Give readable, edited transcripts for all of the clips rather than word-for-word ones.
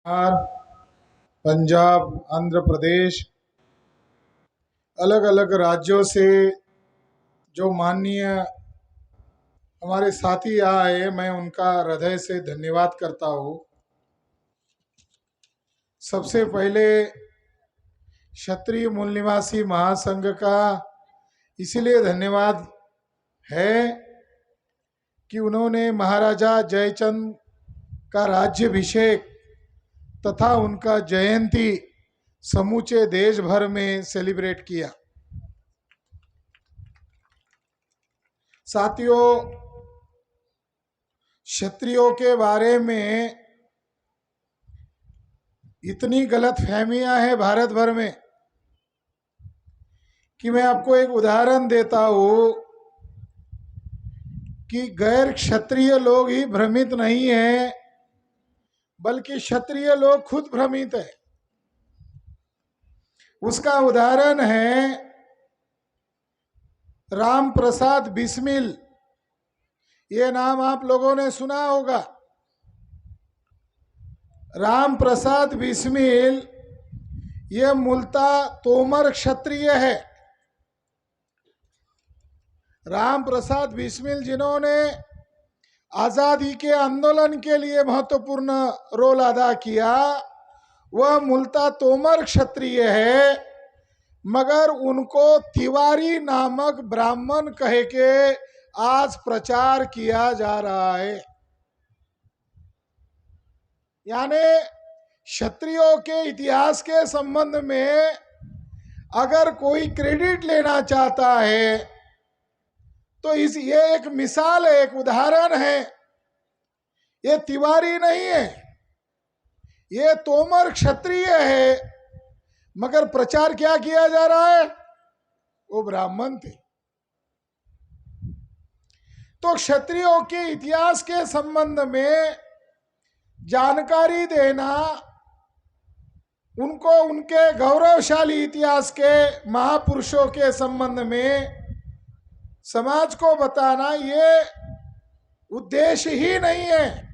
बिहार, पंजाब, आंध्र प्रदेश, अलग अलग राज्यों से जो माननीय हमारे साथी आए, मैं उनका हृदय से धन्यवाद करता हूँ। सबसे पहले क्षत्रिय मूल निवासी महासंघ का इसलिए धन्यवाद है कि उन्होंने महाराजा जयचंद का राज्याभिषेक तथा उनका जयंती समूचे देश भर में सेलिब्रेट किया। साथियों, क्षत्रियों के बारे में इतनी गलत फहमियां हैं भारत भर में कि मैं आपको एक उदाहरण देता हूं कि गैर क्षत्रिय लोग ही भ्रमित नहीं हैं, बल्कि क्षत्रिय लोग खुद भ्रमित है। उसका उदाहरण है राम प्रसाद बिस्मिल। ये नाम आप लोगों ने सुना होगा। राम प्रसाद बिस्मिल ये मूलतः तोमर क्षत्रिय है। राम प्रसाद बिस्मिल जिन्होंने आजादी के आंदोलन के लिए महत्वपूर्ण रोल अदा किया, वह मूलतः तोमर क्षत्रिय है, मगर उनको तिवारी नामक ब्राह्मण कह के आज प्रचार किया जा रहा है। यानी क्षत्रियों के इतिहास के संबंध में अगर कोई क्रेडिट लेना चाहता है तो ये एक मिसाल है, एक उदाहरण है। ये तिवारी नहीं है, ये तोमर क्षत्रिय है, मगर प्रचार क्या किया जा रहा है? वो ब्राह्मण थे। तो क्षत्रियों के इतिहास के संबंध में जानकारी देना, उनको उनके गौरवशाली इतिहास के महापुरुषों के संबंध में समाज को बताना, ये उद्देश्य ही नहीं है,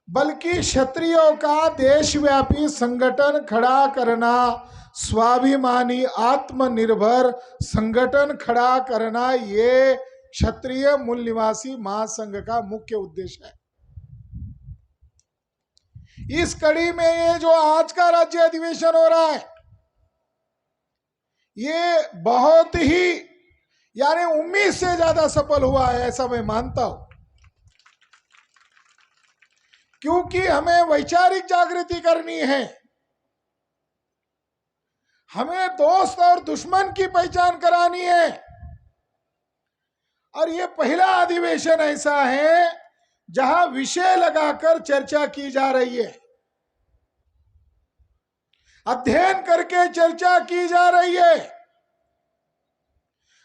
बल्कि क्षत्रियों का देशव्यापी संगठन खड़ा करना, स्वाभिमानी आत्मनिर्भर संगठन खड़ा करना, ये क्षत्रिय मूल निवासी महासंघ का मुख्य उद्देश्य है। इस कड़ी में ये जो आज का राज्य अधिवेशन हो रहा है, ये बहुत ही यानी उम्मीद से ज्यादा सफल हुआ है, ऐसा मैं मानता हूं। क्योंकि हमें वैचारिक जागृति करनी है, हमें दोस्त और दुश्मन की पहचान करानी है। और ये पहला अधिवेशन ऐसा है जहां विषय लगाकर चर्चा की जा रही है, अध्ययन करके चर्चा की जा रही है।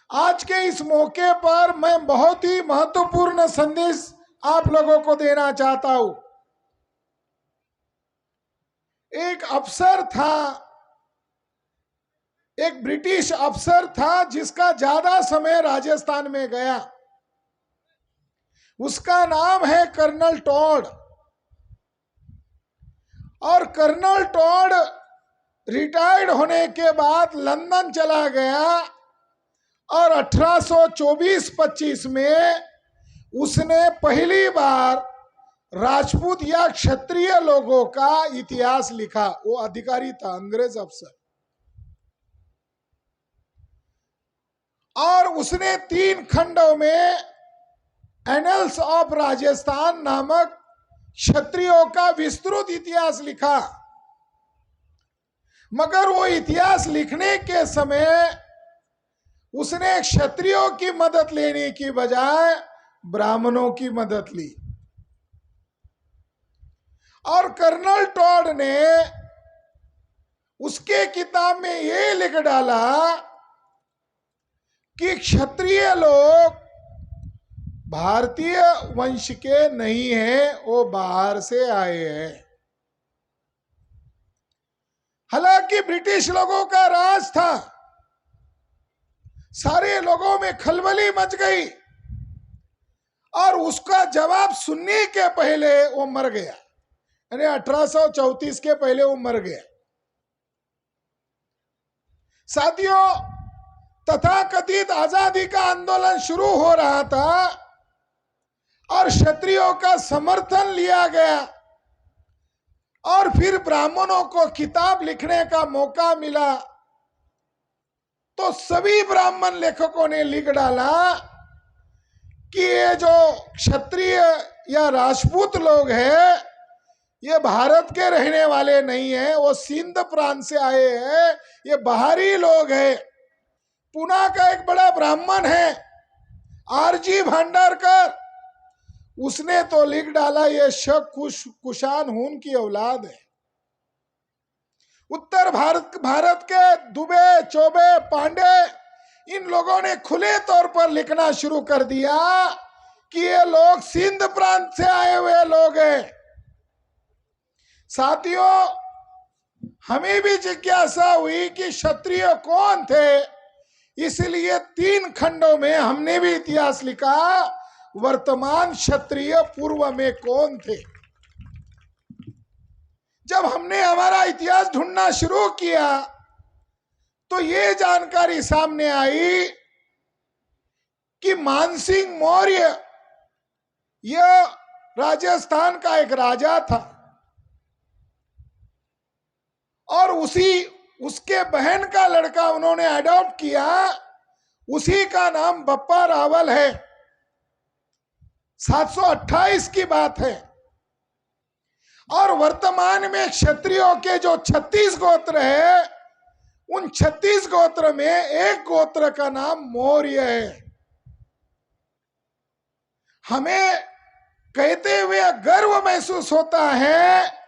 आज के इस मौके पर मैं बहुत ही महत्वपूर्ण संदेश आप लोगों को देना चाहता हूं। एक अफसर था, एक ब्रिटिश अफसर था जिसका ज्यादा समय राजस्थान में गया। उसका नाम है कर्नल टॉड। और कर्नल टॉड रिटायर्ड होने के बाद लंदन चला गया और 1824-25 में उसने पहली बार राजपूत या क्षत्रिय लोगों का इतिहास लिखा। वो अधिकारी था, अंग्रेज अफसर। और उसने 3 खंडों में एनल्स ऑफ राजस्थान नामक क्षत्रियों का विस्तृत इतिहास लिखा। मगर वो इतिहास लिखने के समय उसने क्षत्रियों की मदद लेने की बजाय ब्राह्मणों की मदद ली। और कर्नल टॉड ने उसके किताब में ये लिख डाला कि क्षत्रिय लोग भारतीय वंश के नहीं हैं, वो बाहर से आए हैं। हालांकि ब्रिटिश लोगों का राज था, सारे लोगों में खलबली मच गई और उसका जवाब सुनने के पहले वो मर गया। यानी 1834 के पहले वो मर गए। साथियों, तथाकथित आजादी का आंदोलन शुरू हो रहा था और क्षत्रियों का समर्थन लिया गया और फिर ब्राह्मणों को किताब लिखने का मौका मिला, तो सभी ब्राह्मण लेखकों ने लिख डाला कि ये जो क्षत्रिय या राजपूत लोग हैं, ये भारत के रहने वाले नहीं है, वो सिंध प्रांत से आए हैं, ये बाहरी लोग हैं। पुणे का एक बड़ा ब्राह्मण है आरजी भांडारकर, उसने तो लिख डाला ये शक कुशान हून की औलाद है। उत्तर भारत के दुबे, चौबे, पांडे, इन लोगों ने खुले तौर पर लिखना शुरू कर दिया कि ये लोग सिंध प्रांत से आए हुए लोग हैं। साथियों, हमें भी जिज्ञासा हुई कि क्षत्रिय कौन थे, इसलिए 3 खंडों में हमने भी इतिहास लिखा, वर्तमान क्षत्रिय पूर्व में कौन थे। जब हमने हमारा इतिहास ढूंढना शुरू किया तो ये जानकारी सामने आई कि मानसिंह मौर्य यह राजस्थान का एक राजा था और उसके बहन का लड़का उन्होंने अडॉप्ट किया, उसी का नाम बप्पा रावल है। 728 की बात है। और वर्तमान में क्षत्रियों के जो 36 गोत्र है, उन 36 गोत्र में एक गोत्र का नाम मौर्य है। हमें कहते हुए गर्व महसूस होता है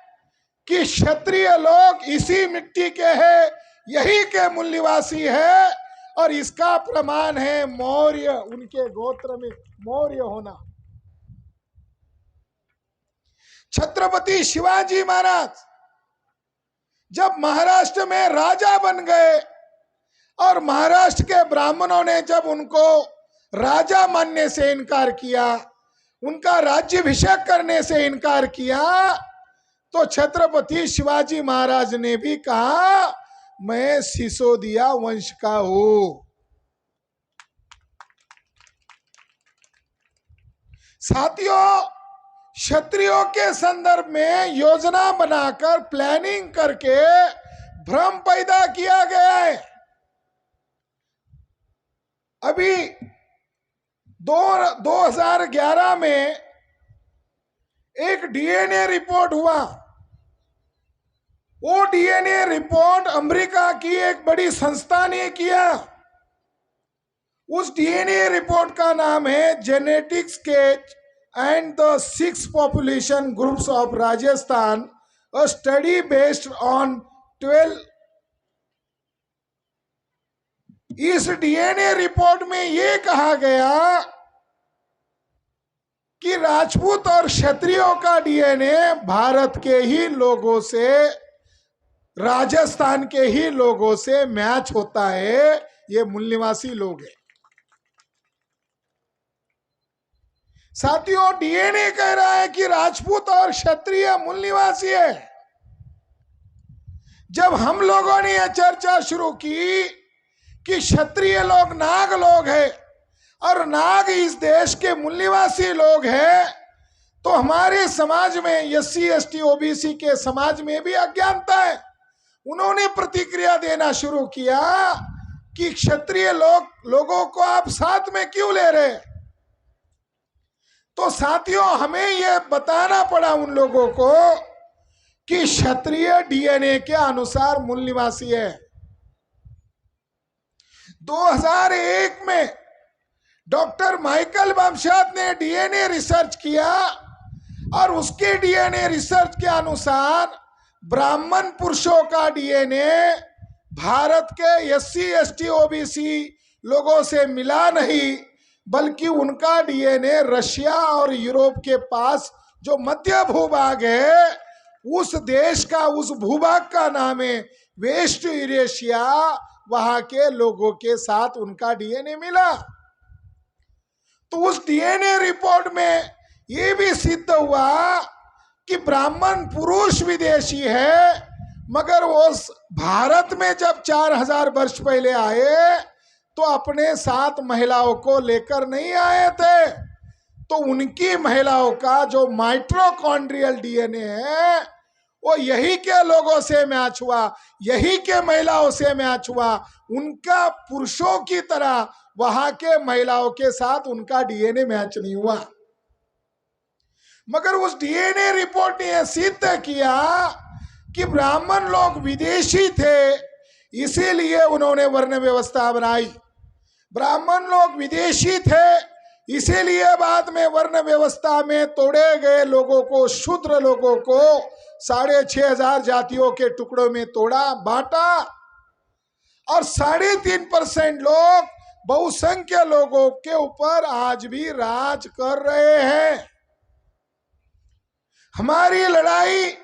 कि क्षत्रिय लोग इसी मिट्टी के हैं, यही के मूल निवासी है, और इसका प्रमाण है मौर्य, उनके गोत्र में मौर्य होना। छत्रपति शिवाजी महाराज जब महाराष्ट्र में राजा बन गए और महाराष्ट्र के ब्राह्मणों ने जब उनको राजा मानने से इनकार किया, उनका राज्याभिषेक करने से इनकार किया, तो छत्रपति शिवाजी महाराज ने भी कहा, मैं सिसोदिया वंश का हूं। साथियों, क्षत्रियों के संदर्भ में योजना बनाकर प्लानिंग करके भ्रम पैदा किया गया है। अभी 2011 में एक डीएनए रिपोर्ट हुआ। वो डीएनए रिपोर्ट अमेरिका की एक बड़ी संस्था ने किया। उस डीएनए रिपोर्ट का नाम है genetic sketch and the 6 population groups of Rajasthan, a study based on 12। इस डीएनए रिपोर्ट में यह कहा गया कि राजपूत और क्षत्रियों का डीएनए भारत के ही लोगों से, राजस्थान के ही लोगों से मैच होता है। ये मूल निवासी लोग हैं। साथियों, डीएनए कह रहा है कि राजपूत और क्षत्रिय मूल निवासी है। जब हम लोगों ने यह चर्चा शुरू की कि क्षत्रिय लोग नाग लोग हैं और नाग इस देश के मूल निवासी लोग हैं, तो हमारे समाज में एससी एसटी ओबीसी के समाज में भी अज्ञानता है। उन्होंने प्रतिक्रिया देना शुरू किया कि क्षत्रिय लोगों को आप साथ में क्यों ले रहे। तो साथियों, हमें यह बताना पड़ा उन लोगों को कि क्षत्रिय डीएनए के अनुसार मूल निवासी है। 2001 में डॉक्टर माइकल बमशाद ने डीएनए रिसर्च किया और उसके डीएनए रिसर्च के अनुसार ब्राह्मण पुरुषों का डीएनए भारत के एससी एसटी ओबीसी लोगों से मिला नहीं, बल्कि उनका डीएनए रशिया और यूरोप के पास जो मध्य भूभाग है, उस देश का, उस भूभाग का नाम है वेस्ट यूरेशिया, वहां के लोगों के साथ उनका डीएनए मिला। तो उस डीएनए रिपोर्ट में यह भी सिद्ध हुआ कि ब्राह्मण पुरुष विदेशी है, मगर वो भारत में जब 4000 वर्ष पहले आए तो अपने साथ महिलाओं को लेकर नहीं आए थे। तो उनकी महिलाओं का जो माइटोकॉन्ड्रियल डीएनए है वो यही के लोगों से मैच हुआ, यही के महिलाओं से मैच हुआ। उनका पुरुषों की तरह वहां के महिलाओं के साथ उनका डीएनए मैच नहीं हुआ। मगर उस डीएनए रिपोर्ट ने सिद्ध किया कि ब्राह्मण लोग विदेशी थे, इसीलिए उन्होंने वर्ण व्यवस्था बनाई। ब्राह्मण लोग विदेशी थे, इसीलिए बाद में वर्ण व्यवस्था में तोड़े गए लोगों को, शूद्र लोगों को 6500 जातियों के टुकड़ों में तोड़ा, बांटा, और 3.5% लोग बहुसंख्य लोगों के ऊपर आज भी राज कर रहे हैं। हमारी लड़ाई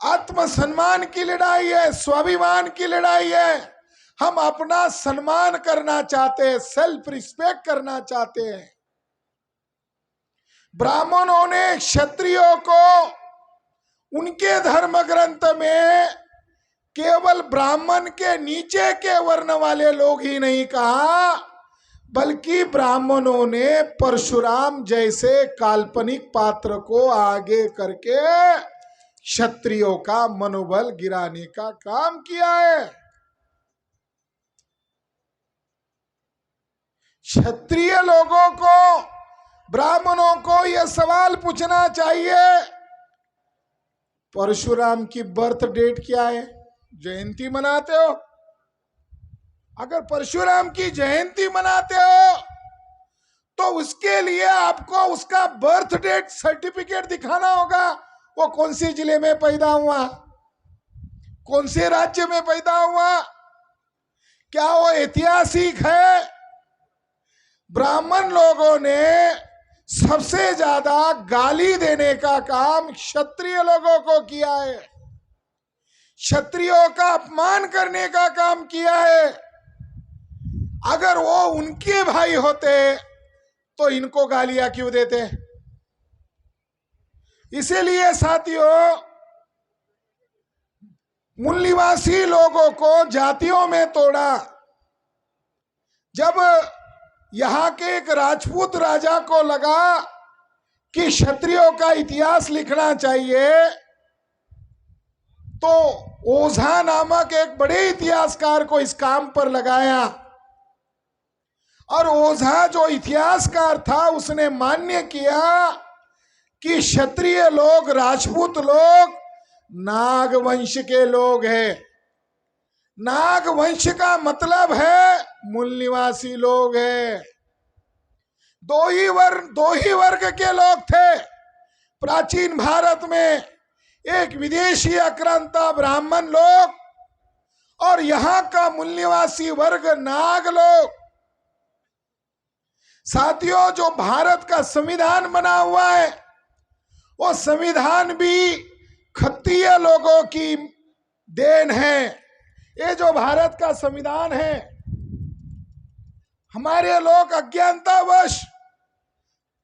आत्मसम्मान की लड़ाई है, स्वाभिमान की लड़ाई है। हम अपना सम्मान करना चाहते हैं, सेल्फ रिस्पेक्ट करना चाहते हैं। ब्राह्मणों ने क्षत्रियों को उनके धर्म ग्रंथ में केवल ब्राह्मण के नीचे के वर्ण वाले लोग ही नहीं कहा, बल्कि ब्राह्मणों ने परशुराम जैसे काल्पनिक पात्र को आगे करके क्षत्रियों का मनोबल गिराने का काम किया है। क्षत्रिय लोगों को, ब्राह्मणों को यह सवाल पूछना चाहिए, परशुराम की बर्थ डेट क्या है? जयंती मनाते हो? अगर परशुराम की जयंती मनाते हो तो उसके लिए आपको उसका बर्थ डेट सर्टिफिकेट दिखाना होगा। वो कौन से जिले में पैदा हुआ, कौन से राज्य में पैदा हुआ, क्या वो ऐतिहासिक है? ब्राह्मण लोगों ने सबसे ज्यादा गाली देने का काम क्षत्रिय लोगों को किया है, क्षत्रियों का अपमान करने का काम किया है। अगर वो उनके भाई होते तो इनको गालियां क्यों देते? इसीलिए साथियों, मूल निवासी लोगों को जातियों में तोड़ा। जब यहां के एक राजपूत राजा को लगा कि क्षत्रियों का इतिहास लिखना चाहिए, तो ओझा नामक एक बड़े इतिहासकार को इस काम पर लगाया। और ओझा जो इतिहासकार था उसने मान्य किया कि क्षत्रिय लोग, राजपूत लोग नागवंश के लोग हैं। नागवंश का मतलब है मूल निवासी लोग हैं। दो ही वर्ग के लोग थे प्राचीन भारत में, एक विदेशी आक्रांता ब्राह्मण लोग और यहाँ का मूल निवासी वर्ग नाग लोग। साथियों, जो भारत का संविधान बना हुआ है वो संविधान भी क्षत्रिय लोगों की देन है। ये जो भारत का संविधान है, हमारे लोग अज्ञानतावश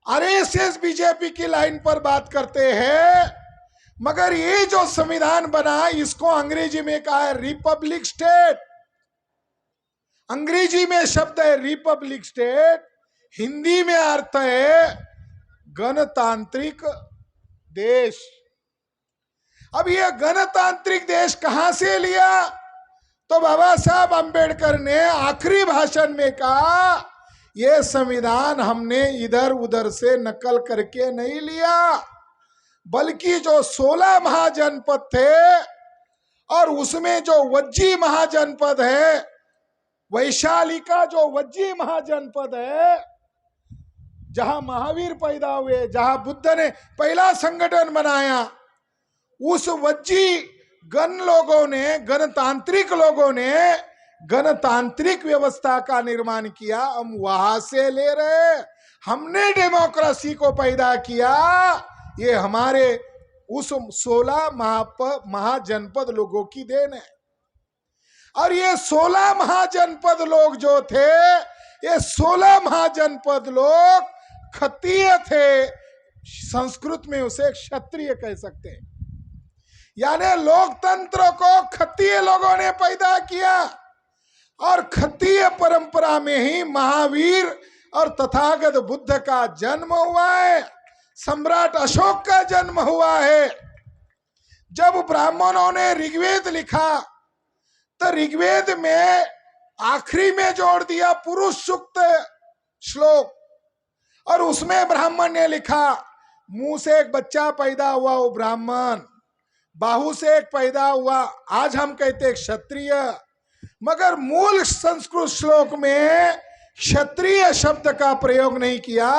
आरएसएस बीजेपी की लाइन पर बात करते हैं, मगर ये जो संविधान बना इसको अंग्रेजी में कहा है रिपब्लिक स्टेट। अंग्रेजी में शब्द है रिपब्लिक स्टेट, हिंदी में अर्थ है गणतांत्रिक देश। अब यह गणतांत्रिक देश कहां से लिया? तो बाबा साहब अंबेडकर ने आखिरी भाषण में कहा, यह संविधान हमने इधर उधर से नकल करके नहीं लिया, बल्कि जो 16 महाजनपद थे और उसमें जो वज्जी महाजनपद है, वैशाली का जो वज्जी महाजनपद है, जहां महावीर पैदा हुए, जहां बुद्ध ने पहला संगठन बनाया, उस वज्जी गणतांत्रिक लोगों ने गणतांत्रिक व्यवस्था का निर्माण किया। हम वहां से ले रहे, हमने डेमोक्रेसी को पैदा किया। ये हमारे उस 16 महाजनपद लोगों की देन है। और ये 16 महाजनपद लोग जो थे, ये 16 महाजनपद लोग क्षत्रिय थे, संस्कृत में उसे क्षत्रिय कह सकते हैं। यानी लोकतंत्र को खत्तीय लोगों ने पैदा किया और खत्तीय परंपरा में ही महावीर और तथागत बुद्ध का जन्म हुआ है, सम्राट अशोक का जन्म हुआ है। जब ब्राह्मणों ने ऋग्वेद लिखा तो ऋग्वेद में आखिरी में जोड़ दिया पुरुष सूक्त श्लोक, और उसमें ब्राह्मण ने लिखा मुंह से एक बच्चा पैदा हुआ वो ब्राह्मण, बाहु से एक पैदा हुआ आज हम कहते क्षत्रिय, मगर मूल संस्कृत श्लोक में क्षत्रिय शब्द का प्रयोग नहीं किया,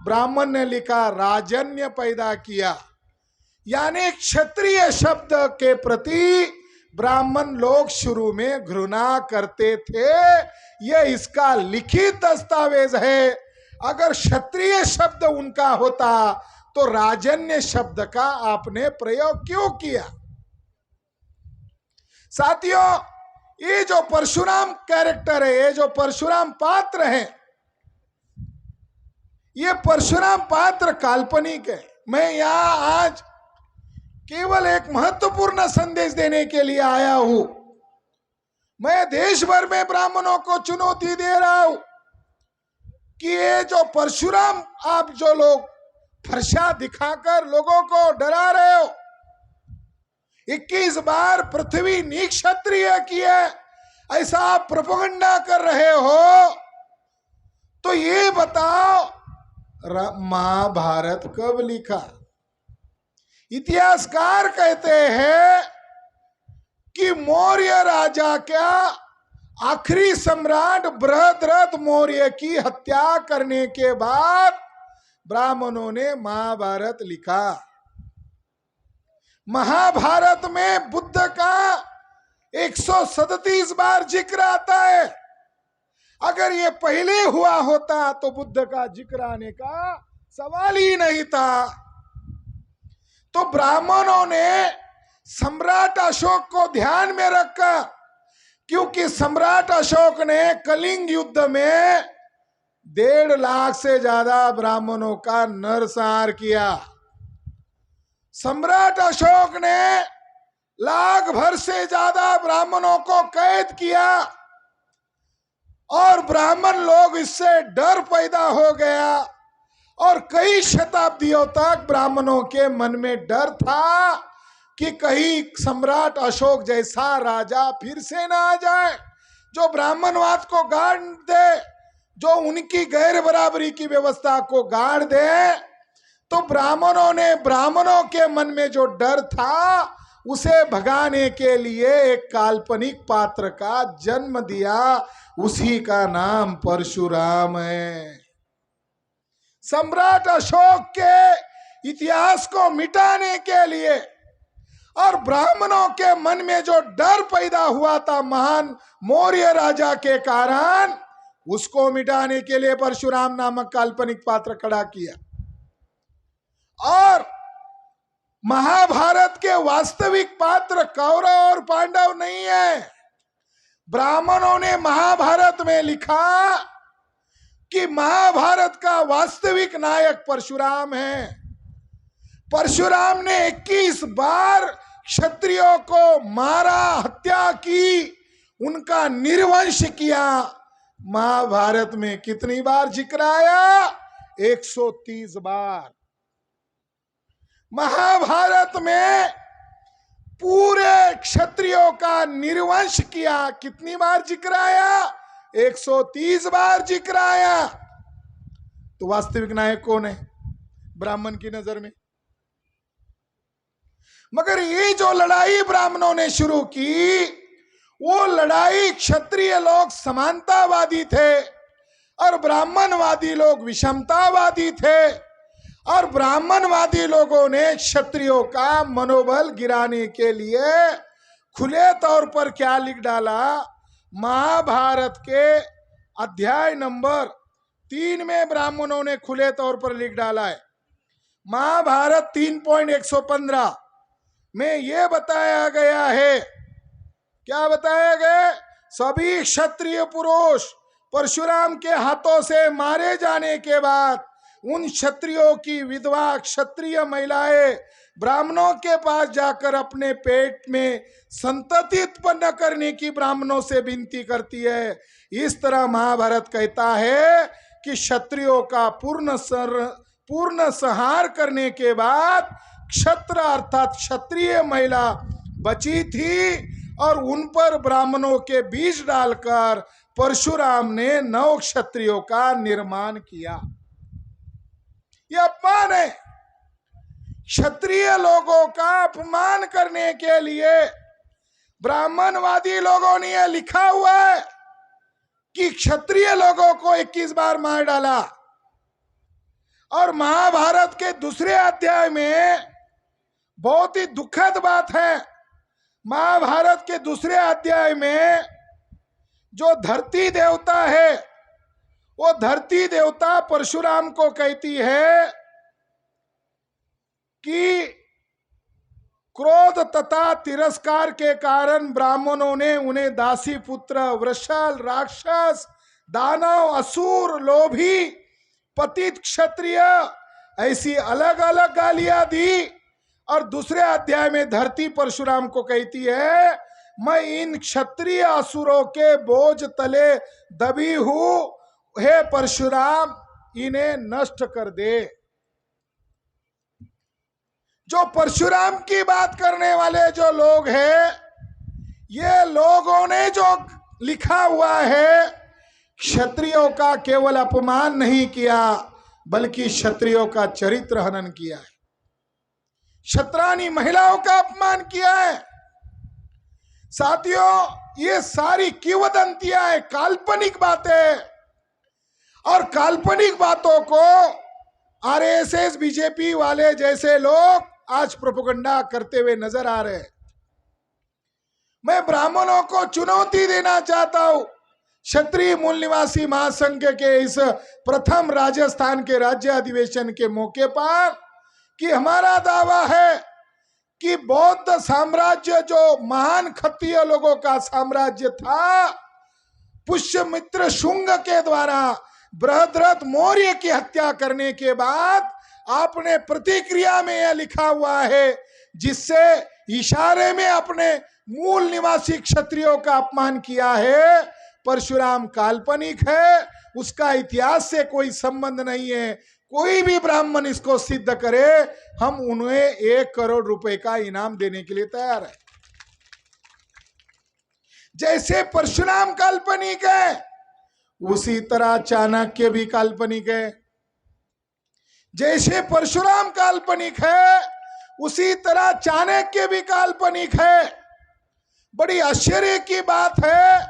ब्राह्मण ने लिखा राजन्य पैदा किया। यानी क्षत्रिय शब्द के प्रति ब्राह्मण लोग शुरू में घृणा करते थे। यह इसका लिखित दस्तावेज है। अगर क्षत्रिय शब्द उनका होता तो राजन्य शब्द का आपने प्रयोग क्यों किया? साथियों, ये जो परशुराम कैरेक्टर है, ये जो परशुराम पात्र है, ये परशुराम पात्र काल्पनिक है। मैं यहां आज केवल एक महत्वपूर्ण संदेश देने के लिए आया हूं। मैं देश भर में ब्राह्मणों को चुनौती दे रहा हूं कि ये जो परशुराम आप जो लोग फरसा दिखाकर लोगों को डरा रहे हो, 21 बार पृथ्वी निक्षत्रिय की है, ऐसा आप प्रोपेगेंडा कर रहे हो, तो ये बताओ महाभारत कब लिखा? इतिहासकार कहते हैं कि मौर्य राजा का आखिरी सम्राट बृहद्रथ मौर्य की हत्या करने के बाद ब्राह्मणों ने महाभारत लिखा। महाभारत में बुद्ध का 137 बार जिक्र आता है। अगर ये पहले हुआ होता तो बुद्ध का जिक्र आने का सवाल ही नहीं था। तो ब्राह्मणों ने सम्राट अशोक को ध्यान में रखा, क्योंकि सम्राट अशोक ने कलिंग युद्ध में 1.5 लाख से ज्यादा ब्राह्मणों का नरसंहार किया। सम्राट अशोक ने 1 लाख भर से ज्यादा ब्राह्मणों को कैद किया और ब्राह्मण लोग इससे डर पैदा हो गया और कई शताब्दियों तक ब्राह्मणों के मन में डर था कि कहीं सम्राट अशोक जैसा राजा फिर से ना आ जाए जो ब्राह्मणवाद को गाड़ दे, जो उनकी गैर बराबरी की व्यवस्था को गाड़ दे। तो ब्राह्मणों ने ब्राह्मणों के मन में जो डर था उसे भगाने के लिए एक काल्पनिक पात्र का जन्म दिया, उसी का नाम परशुराम है। सम्राट अशोक के इतिहास को मिटाने के लिए और ब्राह्मणों के मन में जो डर पैदा हुआ था महान मौर्य राजा के कारण, उसको मिटाने के लिए परशुराम नामक काल्पनिक पात्र खड़ा किया। और महाभारत के वास्तविक पात्र कौरव और पांडव नहीं है। ब्राह्मणों ने महाभारत में लिखा कि महाभारत का वास्तविक नायक परशुराम है। परशुराम ने 21 बार क्षत्रियों को मारा, हत्या की, उनका निर्वंश किया। महाभारत में कितनी बार जिक्र आया? 130 बार। महाभारत में पूरे क्षत्रियों का निर्वंश किया, कितनी बार जिक्र आया? 130 बार जिक्र आया। तो वास्तविक नायक कौन है ब्राह्मण की नजर में? मगर ये जो लड़ाई ब्राह्मणों ने शुरू की, वो लड़ाई क्षत्रिय लोग समानतावादी थे और ब्राह्मणवादी लोग विषमतावादी थे। और ब्राह्मणवादी लोगों ने क्षत्रियों का मनोबल गिराने के लिए खुले तौर पर क्या लिख डाला? महाभारत के अध्याय नंबर 3 में ब्राह्मणों ने खुले तौर पर लिख डाला है। महाभारत 3.115 में यह बताया गया है, क्या बताया गया? सभी क्षत्रिय पुरुष परशुराम के हाथों से मारे जाने के बाद उन क्षत्रियों की विधवा क्षत्रिय महिलाएं ब्राह्मणों के पास जाकर अपने पेट में संतति उत्पन्न करने की ब्राह्मणों से विनती करती है। इस तरह महाभारत कहता है कि क्षत्रियों का पूर्ण संहार करने के बाद क्षत्र अर्थात क्षत्रिय महिला बची थी और उन पर ब्राह्मणों के बीज डालकर परशुराम ने 9 क्षत्रियों का निर्माण किया। यह अपमान है। क्षत्रिय लोगों का अपमान करने के लिए ब्राह्मणवादी लोगों ने यह लिखा हुआ है कि क्षत्रिय लोगों को 21 बार मार डाला। और महाभारत के दूसरे अध्याय में बहुत ही दुखद बात है, महाभारत के दूसरे अध्याय में जो धरती देवता है वो धरती देवता परशुराम को कहती है कि क्रोध तथा तिरस्कार के कारण ब्राह्मणों ने उन्हें दासी पुत्र, वृषल, राक्षस, दानव, असुर, लोभी, पतित, क्षत्रिय ऐसी अलग अलग गालियां दी। और दूसरे अध्याय में धरती परशुराम को कहती है मैं इन क्षत्रिय असुरों के बोझ तले दबी हूं, हे परशुराम इन्हें नष्ट कर दे। जो परशुराम की बात करने वाले जो लोग हैं, ये लोगों ने जो लिखा हुआ है क्षत्रियों का केवल अपमान नहीं किया बल्कि क्षत्रियों का चरित्र हनन किया है, क्षत्रानी महिलाओं का अपमान किया है। साथियों ये सारी किंवदंतियां हैं, काल्पनिक बातें, और काल्पनिक बातों को आरएसएस बीजेपी वाले जैसे लोग आज प्रोपेगेंडा करते हुए नजर आ रहे हैं। मैं ब्राह्मणों को चुनौती देना चाहता हूं क्षत्रिय मूल निवासी महासंघ के इस प्रथम राजस्थान के राज्य अधिवेशन के मौके पर कि हमारा दावा है कि बौद्ध साम्राज्य जो महान क्षत्रिय लोगों का साम्राज्य था, पुष्यमित्र शुंग के द्वारा बृहद्रथ मौर्य की हत्या करने के बाद आपने प्रतिक्रिया में यह लिखा हुआ है जिससे इशारे में अपने मूल निवासी क्षत्रियों का अपमान किया है। परशुराम काल्पनिक है, उसका इतिहास से कोई संबंध नहीं है। कोई भी ब्राह्मण इसको सिद्ध करे, हम उन्हें 1 करोड़ रुपए का इनाम देने के लिए तैयार है। जैसे परशुराम काल्पनिक है उसी तरह चाणक्य भी काल्पनिक है। जैसे परशुराम काल्पनिक है उसी तरह चाणक्य भी काल्पनिक है। बड़ी आश्चर्य की बात है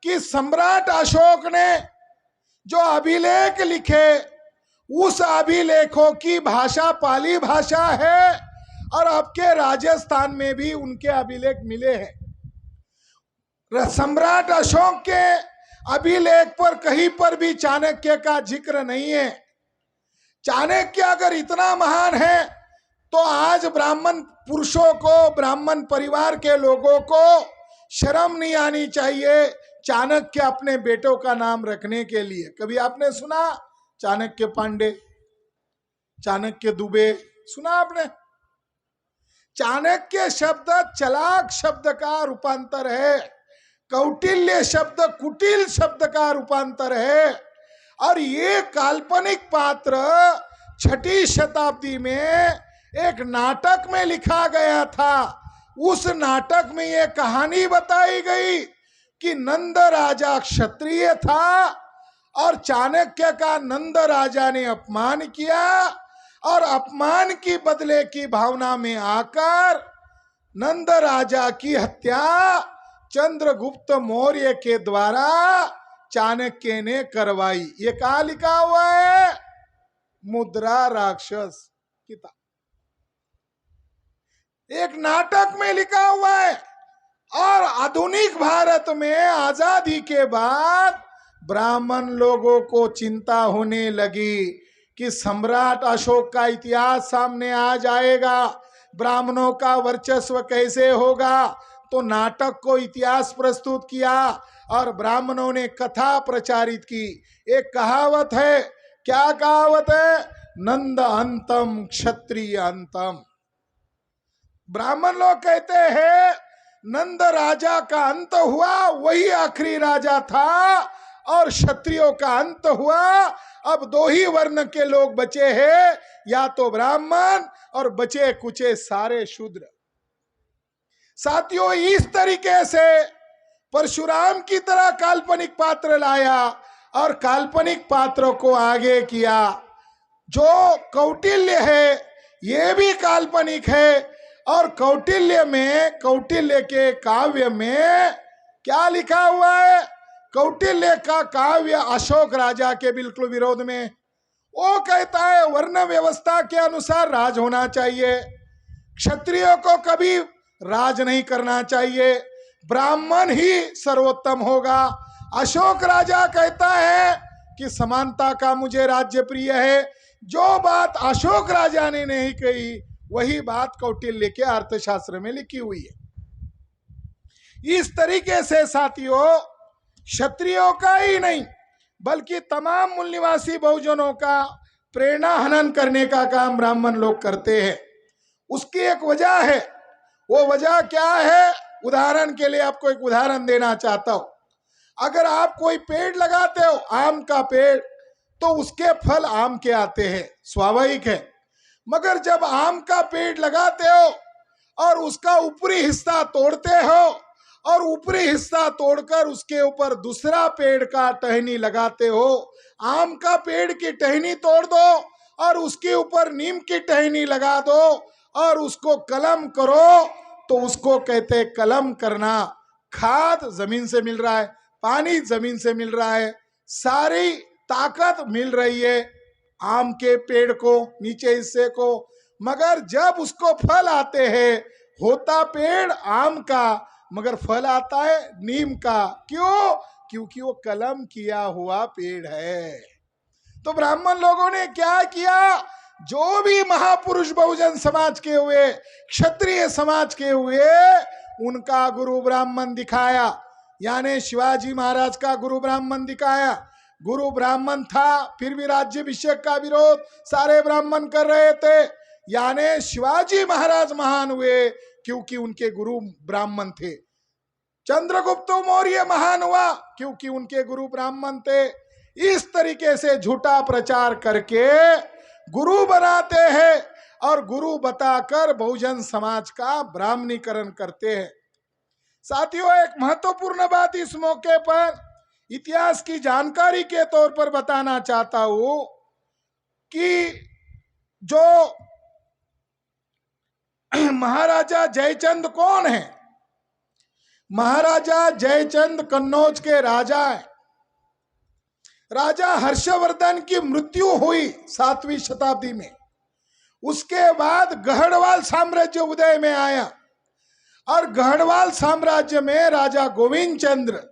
कि सम्राट अशोक ने जो अभिलेख लिखे उस अभिलेखों की भाषा पाली भाषा है और आपके राजस्थान में भी उनके अभिलेख मिले हैं। सम्राट अशोक के अभिलेख पर कहीं पर भी चाणक्य का जिक्र नहीं है। चाणक्य अगर इतना महान है तो आज ब्राह्मण पुरुषों को, ब्राह्मण परिवार के लोगों को शर्म नहीं आनी चाहिए चाणक्य अपने बेटों का नाम रखने के लिए। कभी आपने सुना चाणक्य पांडे, चाणक्य दुबे, सुना आपने? चाणक्य शब्द चलाक शब्द का रूपांतर है, कौटिल्य शब्द कुटिल शब्द का रूपांतर है। और ये काल्पनिक पात्र 6ठी शताब्दी में एक नाटक में लिखा गया था। उस नाटक में ये कहानी बताई गई कि नंद राजा क्षत्रिय था और चाणक्य का नंद राजा ने अपमान किया और अपमान की बदले की भावना में आकर नंद राजा की हत्या चंद्रगुप्त मौर्य के द्वारा चाणक्य ने करवाई। ये कहाँ लिखा हुआ है? मुद्रा राक्षस किताब, एक नाटक में लिखा हुआ है। और आधुनिक भारत में आजादी के बाद ब्राह्मण लोगों को चिंता होने लगी कि सम्राट अशोक का इतिहास सामने आ जाएगा, ब्राह्मणों का वर्चस्व कैसे होगा। तो नाटक को इतिहास प्रस्तुत किया और ब्राह्मणों ने कथा प्रचारित की। एक कहावत है क्या कहावत है? नंद अंतम क्षत्रिय अंतम। ब्राह्मण लोग कहते हैं नंद राजा का अंत हुआ, वही आखिरी राजा था, और क्षत्रियों का अंत हुआ। अब दो ही वर्ण के लोग बचे हैं, या तो ब्राह्मण और बचे कुचे सारे शूद्र। साथियों, इस तरीके से परशुराम की तरह काल्पनिक पात्र लाया और काल्पनिक पात्रों को आगे किया। जो कौटिल्य है ये भी काल्पनिक है, और कौटिल्य के काव्य में क्या लिखा हुआ है? कौटिल्य का काव्य अशोक राजा के बिल्कुल विरोध में। वो कहता है वर्ण व्यवस्था के अनुसार राज होना चाहिए, क्षत्रियों को कभी राज नहीं करना चाहिए, ब्राह्मण ही सर्वोत्तम होगा। अशोक राजा कहता है कि समानता का मुझे राज्य प्रिय है। जो बात अशोक राजा ने नहीं कही वही बात कौटिल्य के अर्थशास्त्र में लिखी हुई है। इस तरीके से साथियों, क्षत्रियों का ही नहीं बल्कि तमाम मूल निवासी बहुजनों का प्रेरणा हनन करने का काम ब्राह्मण लोग करते हैं। उसकी एक वजह है। वो वजह क्या है? उदाहरण के लिए आपको एक उदाहरण देना चाहता हूं। अगर आप कोई पेड़ लगाते हो, आम का पेड़, तो उसके फल आम के आते हैं, स्वाभाविक है। मगर जब आम का पेड़ लगाते हो और उसका ऊपरी हिस्सा तोड़ते हो और ऊपरी हिस्सा तोड़कर उसके ऊपर दूसरा पेड़ का टहनी लगाते हो, आम का पेड़ की टहनी तोड़ दो और उसके ऊपर नीम की टहनी लगा दो और उसको कलम करो, तो उसको कहते हैं कलम करना। खाद जमीन से मिल रहा है, पानी जमीन से मिल रहा है, सारी ताकत मिल रही है आम के पेड़ को, नीचे हिस्से को। मगर जब उसको फल आते हैं, होता पेड़ आम का मगर फल आता है नीम का। क्यों? क्योंकि वो कलम किया हुआ पेड़ है। तो ब्राह्मण लोगों ने क्या किया? जो भी महापुरुष बहुजन समाज के हुए, क्षत्रिय समाज के हुए, उनका गुरु ब्राह्मण दिखाया। यानी शिवाजी महाराज का गुरु ब्राह्मण दिखाया। गुरु ब्राह्मण था, फिर भी राज्याभिषेक का विरोध सारे ब्राह्मण कर रहे थे। यानी शिवाजी महाराज महान हुए क्योंकि उनके गुरु ब्राह्मण थे। चंद्रगुप्त मौर्य महान हुआ क्योंकि उनके गुरु ब्राह्मण थे। इस तरीके से झूठा प्रचार करके गुरु बनाते हैं और गुरु बताकर बहुजन समाज का ब्राह्मणीकरण करते हैं। साथियों, एक महत्वपूर्ण बात इस मौके पर इतिहास की जानकारी के तौर पर बताना चाहता हूं कि जो महाराजा जयचंद कौन है? महाराजा जयचंद कन्नौज के राजा हैं। राजा हर्षवर्धन की मृत्यु हुई 7वीं शताब्दी में। उसके बाद गढ़वाल साम्राज्य उदय में आया और गढ़वाल साम्राज्य में राजा गोविंद चंद्र,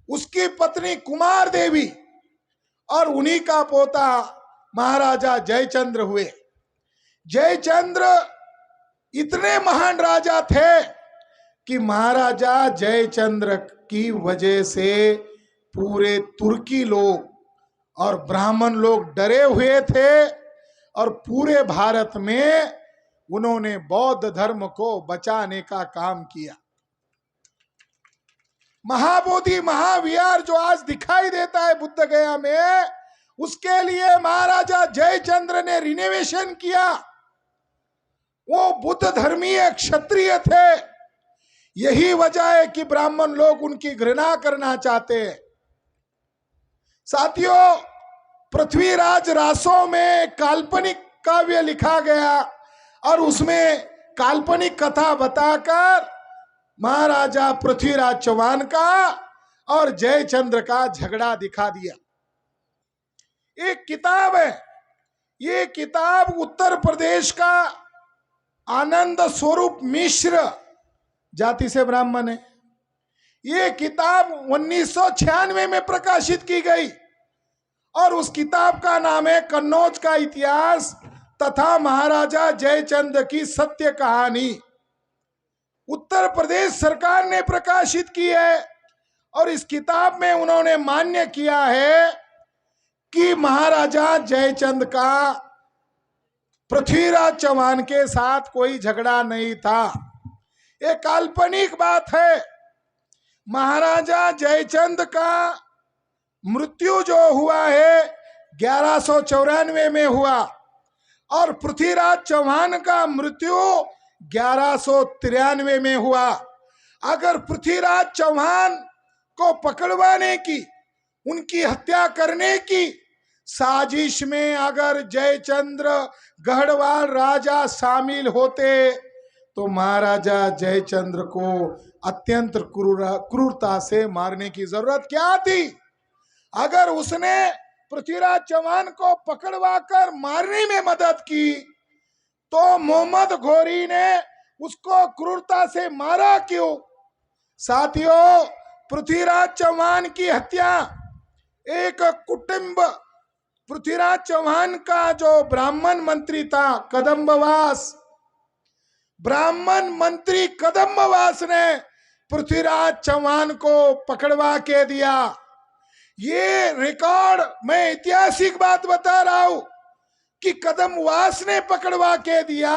उसकी पत्नी कुमार देवी और उन्हीं का पोता महाराजा जयचंद्र हुए। जयचंद्र इतने महान राजा थे कि महाराजा जयचंद्र की वजह से पूरे तुर्की लोग और ब्राह्मण लोग डरे हुए थे और पूरे भारत में उन्होंने बौद्ध धर्म को बचाने का काम किया। महाबोधि महाविहार जो आज दिखाई देता है बुद्ध गया में, उसके लिए महाराजा जयचंद्र ने रिनोवेशन किया। वो बुद्ध धर्मीय क्षत्रिय थे। यही वजह है कि ब्राह्मण लोग उनकी घृणा करना चाहते हैं। साथियों, पृथ्वीराज रासो में काल्पनिक काव्य लिखा गया और उसमें काल्पनिक कथा बताकर महाराजा पृथ्वीराज चौहान का और जयचंद्र का झगड़ा दिखा दिया। एक किताब है, ये किताब उत्तर प्रदेश का आनंद स्वरूप मिश्र जाति से ब्राह्मण है। ये किताब 1996 में प्रकाशित की गई और उस किताब का नाम है कन्नौज का इतिहास तथा महाराजा जयचंद की सत्य कहानी। उत्तर प्रदेश सरकार ने प्रकाशित की है और इस किताब में उन्होंने मान्य किया है कि महाराजा जयचंद का पृथ्वीराज चौहान के साथ कोई झगड़ा नहीं था। ये काल्पनिक बात है। महाराजा जयचंद का मृत्यु जो हुआ है 1194 में हुआ और पृथ्वीराज चौहान का मृत्यु 1193 में हुआ। अगर पृथ्वीराज चौहान को पकड़वाने की, उनकी हत्या करने की साजिश में अगर जयचंद्र गढ़वाल राजा शामिल होते तो महाराजा जयचंद्र को अत्यंत क्रूरता से मारने की जरूरत क्या थी। अगर उसने पृथ्वीराज चौहान को पकड़वाकर मारने में मदद की तो मोहम्मद घोरी ने उसको क्रूरता से मारा क्यों। साथियों, पृथ्वीराज चौहान की हत्या एक कुटुंब, पृथ्वीराज चौहान का जो ब्राह्मण मंत्री था कदम्बवास, ब्राह्मण मंत्री कदम्बवास ने पृथ्वीराज चौहान को पकड़वा के दिया। ये रिकॉर्ड, मैं ऐतिहासिक बात बता रहा हूं कि कदम्बवास ने पकड़वा के दिया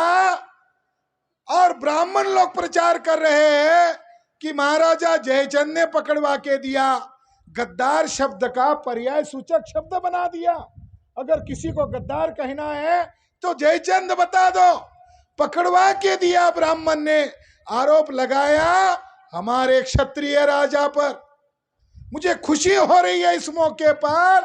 और ब्राह्मण लोग प्रचार कर रहे हैं कि महाराजा जयचंद ने पकड़वा के दिया। गद्दार शब्द का पर्याय सूचक शब्द बना दिया। अगर किसी को गद्दार कहना है तो जयचंद बता दो। पकड़वा के दिया ब्राह्मण ने, आरोप लगाया हमारे क्षत्रिय राजा पर। मुझे खुशी हो रही है इस मौके पर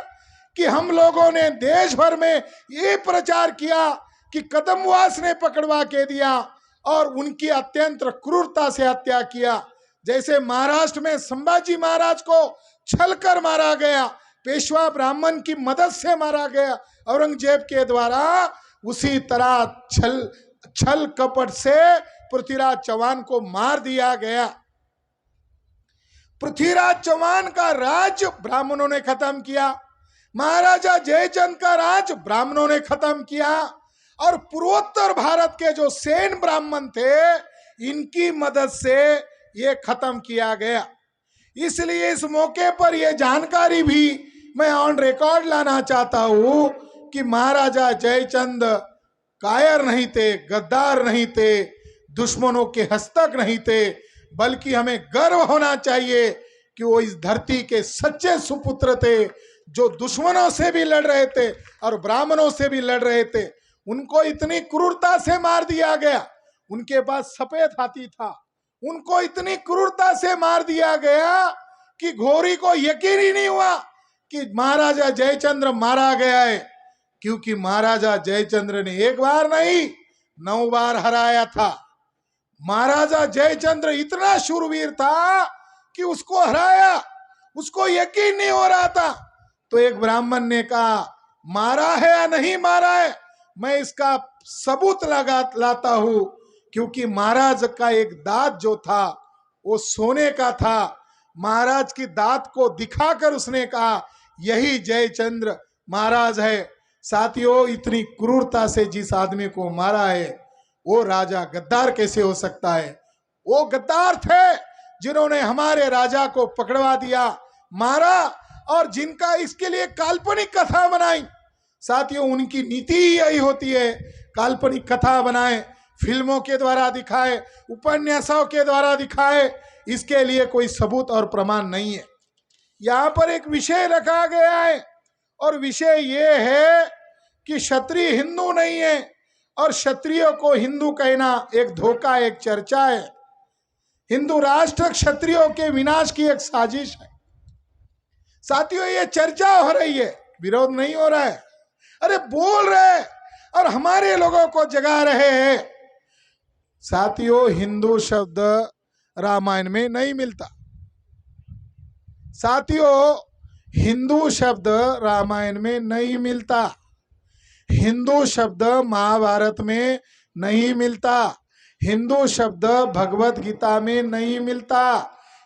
कि हम लोगों ने देश भर में ये प्रचार किया कि कदम्बवास ने पकड़वा के दिया और उनकी अत्यंत क्रूरता से हत्या किया। जैसे महाराष्ट्र में संभाजी महाराज को छल कर मारा गया, पेशवा ब्राह्मण की मदद से मारा गया औरंगजेब के द्वारा, उसी तरह छल कपट से पृथ्वीराज चौहान को मार दिया गया। पृथ्वीराज चौहान का राज ब्राह्मणों ने खत्म किया, महाराजा जयचंद का राज ब्राह्मणों ने खत्म किया और पूर्वोत्तर भारत के जो सेन ब्राह्मण थे इनकी मदद से ये खत्म किया गया। इसलिए इस मौके पर यह जानकारी भी मैं ऑन रिकॉर्ड लाना चाहता हूं कि महाराजा जयचंद कायर नहीं थे, गद्दार नहीं थे, दुश्मनों के हस्तक नहीं थे, बल्कि हमें गर्व होना चाहिए कि वो इस धरती के सच्चे सुपुत्र थे जो दुश्मनों से भी लड़ रहे थे और ब्राह्मणों से भी लड़ रहे थे। उनको इतनी क्रूरता से मार दिया गया, उनके पास सफेद हाथी था, उनको इतनी क्रूरता से मार दिया गया कि घोरी को यकीन ही नहीं हुआ कि महाराजा जयचंद्र मारा गया है, क्योंकि महाराजा जयचंद्र ने एक बार नहीं 9 बार हराया था। महाराजा जयचंद्र इतना शूरवीर था कि उसको हराया, उसको यकीन नहीं हो रहा था। तो एक ब्राह्मण ने कहा मारा है या नहीं मारा है, मैं इसका सबूत लाता हूं, क्योंकि महाराज का एक दांत जो था वो सोने का था। महाराज की दांत को दिखाकर उसने कहा यही जयचंद्र महाराज है। साथियों, इतनी क्रूरता से जिस आदमी को मारा है वो राजा गद्दार कैसे हो सकता है। वो गद्दार थे जिन्होंने हमारे राजा को पकड़वा दिया, मारा और जिनका इसके लिए काल्पनिक कथा बनाई। साथियों, उनकी नीति ही यही होती है, काल्पनिक कथा बनाए, फिल्मों के द्वारा दिखाए, उपन्यासों के द्वारा दिखाए, इसके लिए कोई सबूत और प्रमाण नहीं है। यहाँ पर एक विषय रखा गया है और विषय ये है कि क्षत्रिय हिंदू नहीं है और क्षत्रियों को हिंदू कहना एक धोखा, एक चर्चा है। हिंदू राष्ट्र क्षत्रियों के विनाश की एक साजिश है। साथियों, ये चर्चा हो रही है, विरोध नहीं हो रहा है। अरे बोल रहे और हमारे लोगों को जगा रहे हैं। साथियों, हिंदू शब्द रामायण में नहीं मिलता। साथियों, हिंदू शब्द रामायण में नहीं मिलता, हिंदू शब्द महाभारत में नहीं मिलता, हिंदू शब्द भगवत गीता में नहीं मिलता,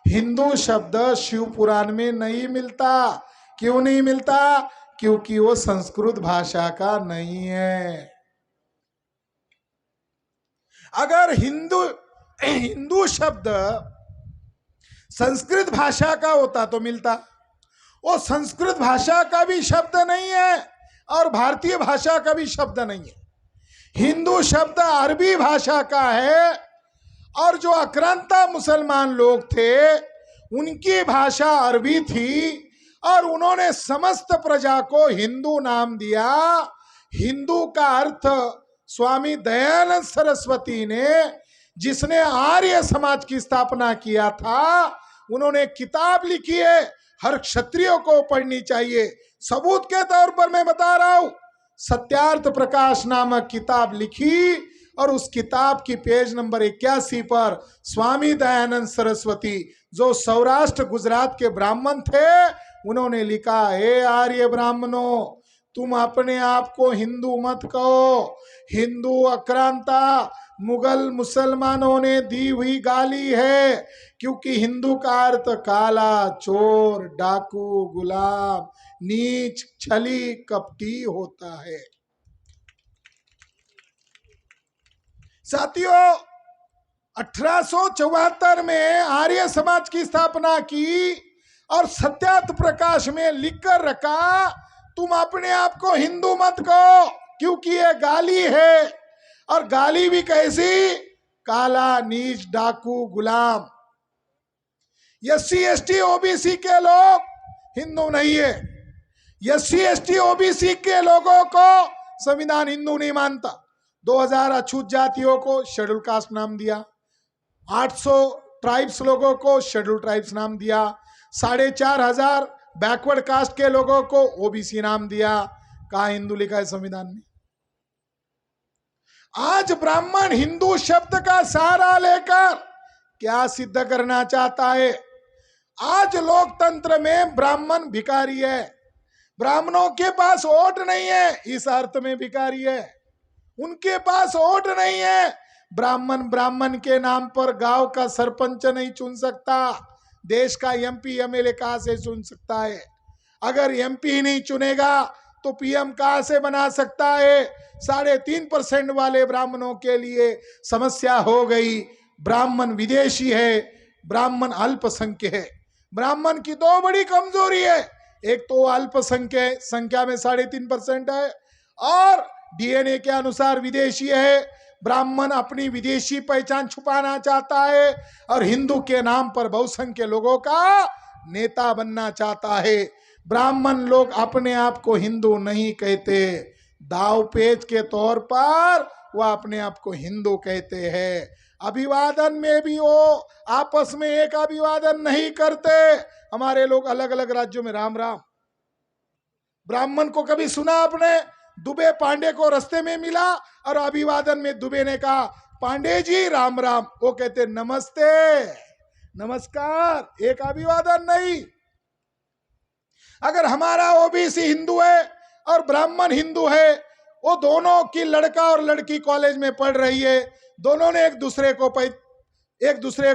हिंदू शब्द शिव पुराण में नहीं मिलता। क्यों नहीं मिलता? क्योंकि वो संस्कृत भाषा का नहीं है। अगर हिंदू शब्द संस्कृत भाषा का होता तो मिलता, वो संस्कृत भाषा का भी शब्द नहीं है और भारतीय भाषा का भी शब्द नहीं है। हिंदू शब्द अरबी भाषा का है और जो आक्रांता मुसलमान लोग थे उनकी भाषा अरबी थी और उन्होंने समस्त प्रजा को हिंदू नाम दिया। हिंदू का अर्थ स्वामी दयानंद सरस्वती ने, जिसने आर्य समाज की स्थापना किया था, उन्होंने किताब लिखी है, हर क्षत्रियो को पढ़नी चाहिए। सबूत के तौर पर मैं बता रहा हूं, सत्यार्थ प्रकाश नामक किताब लिखी और उस किताब की पेज नंबर 81 पर स्वामी दयानंद सरस्वती, जो सौराष्ट्र गुजरात के ब्राह्मण थे, उन्होंने लिखा, हे आर्य ब्राह्मणों, तुम अपने आप को हिंदू मत कहो। हिंदू आक्रांता मुगल मुसलमानों ने दी हुई गाली है, क्योंकि हिंदू का अर्थ काला, चोर, डाकू, गुलाम, नीच, छली, कपटी होता है। साथियों, 1874 में आर्य समाज की स्थापना की और सत्यार्थ प्रकाश में लिखकर रखा, तुम अपने आप को हिंदू मत कहो, क्योंकि ये गाली है। और गाली भी कैसी? काला, नीच, डाकू, गुलाम। SC ST OBC के लोग हिंदू नहीं है। SC ST OBC के लोगों को संविधान हिंदू नहीं मानता। 2000 अछूत जातियों को शेड्यूल कास्ट नाम दिया, 800 ट्राइब्स लोगों को शेड्यूल ट्राइब्स नाम दिया, 4500 बैकवर्ड कास्ट के लोगों को OBC नाम दिया। कहा हिंदू लिखा है संविधान में? आज ब्राह्मण हिंदू शब्द का सहारा लेकर क्या सिद्ध करना चाहता है? आज लोकतंत्र में ब्राह्मण भिखारी है, ब्राह्मणों के पास वोट नहीं है, इस अर्थ में भिखारी है। उनके पास वोट नहीं है। ब्राह्मण के नाम पर गांव का सरपंच नहीं चुन सकता, देश का MP MLA कहां से चुन सकता है? अगर MP ही नहीं चुनेगा तो PM कहां से बना सकता है? 3.5% वाले ब्राह्मणों के लिए समस्या हो गई। ब्राह्मण विदेशी है, ब्राह्मण अल्पसंख्यक है। ब्राह्मण की दो बड़ी कमजोरी है, एक तो अल्पसंख्यक संख्या में 3.5% है और DNA के अनुसार विदेशी है। ब्राह्मण अपनी विदेशी पहचान छुपाना चाहता है और हिंदू के नाम पर बहुसंख्यक लोगों का नेता बनना चाहता है। ब्राह्मण लोग अपने आप को हिंदू नहीं कहते, दाव पेच के तौर पर वह अपने आप को हिंदू कहते हैं। अभिवादन में भी वो आपस में एक अभिवादन नहीं करते। हमारे लोग अलग अलग राज्यों में राम राम। ब्राह्मण को कभी सुना आपने? दुबे पांडे को रास्ते में मिला और अभिवादन में दुबे ने कहा, पांडे जी राम राम। वो कहते नमस्ते, नमस्कार, एक अभिवादन नहीं। अगर हमारा OBC हिंदू है और ब्राह्मण हिंदू है, वो दोनों की लड़का और लड़की कॉलेज में पढ़ रही है, दोनों ने एक दूसरे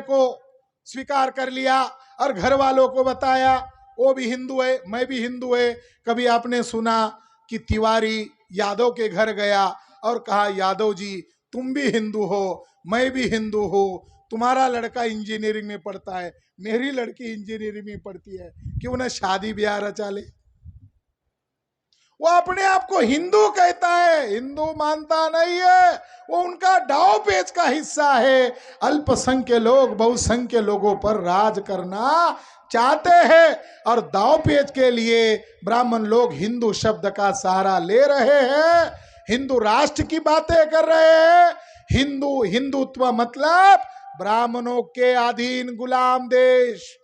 को स्वीकार कर लिया और घर वालों को बताया, वो भी हिंदू है, मैं भी हिंदू है। कभी आपने सुना कि तिवारी यादव के घर गया और कहा, यादव जी तुम भी हिंदू हो, मैं भी हिंदू हूँ, तुम्हारा लड़का इंजीनियरिंग में पढ़ता है, मेरी लड़की इंजीनियरिंग में पढ़ती है, क्यों ना शादी ब्याह रचा ले? वो अपने आप को हिंदू कहता है, हिंदू मानता नहीं है। वो उनका दाव पेच का हिस्सा है। अल्पसंख्यक लोग बहुसंख्यक लोगों पर राज करना चाहते हैं और दाव पेच के लिए ब्राह्मण लोग हिंदू शब्द का सहारा ले रहे हैं, हिंदू राष्ट्र की बातें कर रहे हैं। हिंदुत्व मतलब ब्राह्मणों के अधीन गुलाम देश।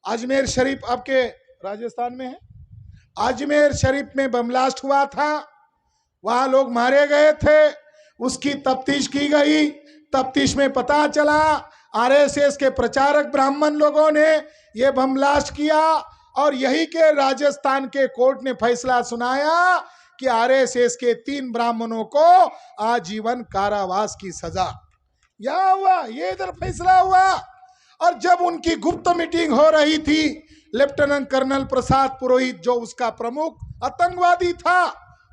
अजमेर शरीफ आपके राजस्थान में है। अजमेर शरीफ में बम ब्लास्ट हुआ था, वहां लोग मारे गए थे, उसकी तफ्तीश की गई। तफ्तीश में पता चला RSS के प्रचारक ब्राह्मण लोगों ने यह बम ब्लास्ट किया और यही के राजस्थान के कोर्ट ने फैसला सुनाया कि RSS के 3 ब्राह्मणों को आजीवन कारावास की सजा। यह हुआ, ये इधर फैसला हुआ। और जब उनकी गुप्त मीटिंग हो रही थी, लेफ्टिनेंट कर्नल प्रसाद पुरोहित, जो उसका प्रमुख आतंकवादी था,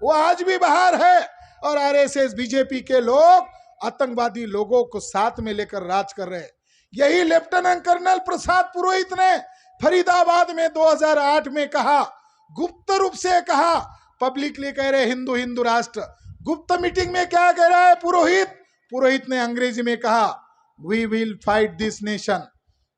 वो आज भी बाहर है और RSS BJP के लोग आतंकवादी लोगों को साथ में लेकर राज कर रहे हैं। यही लेफ्टिनेंट कर्नल प्रसाद पुरोहित ने फरीदाबाद में 2008 में कहा, गुप्त रूप से कहा, पब्लिकली कह रहे हिंदू हिंदू राष्ट्र। गुप्त मीटिंग में क्या कह रहा है पुरोहित ने अंग्रेजी में कहा, we will fight this nation,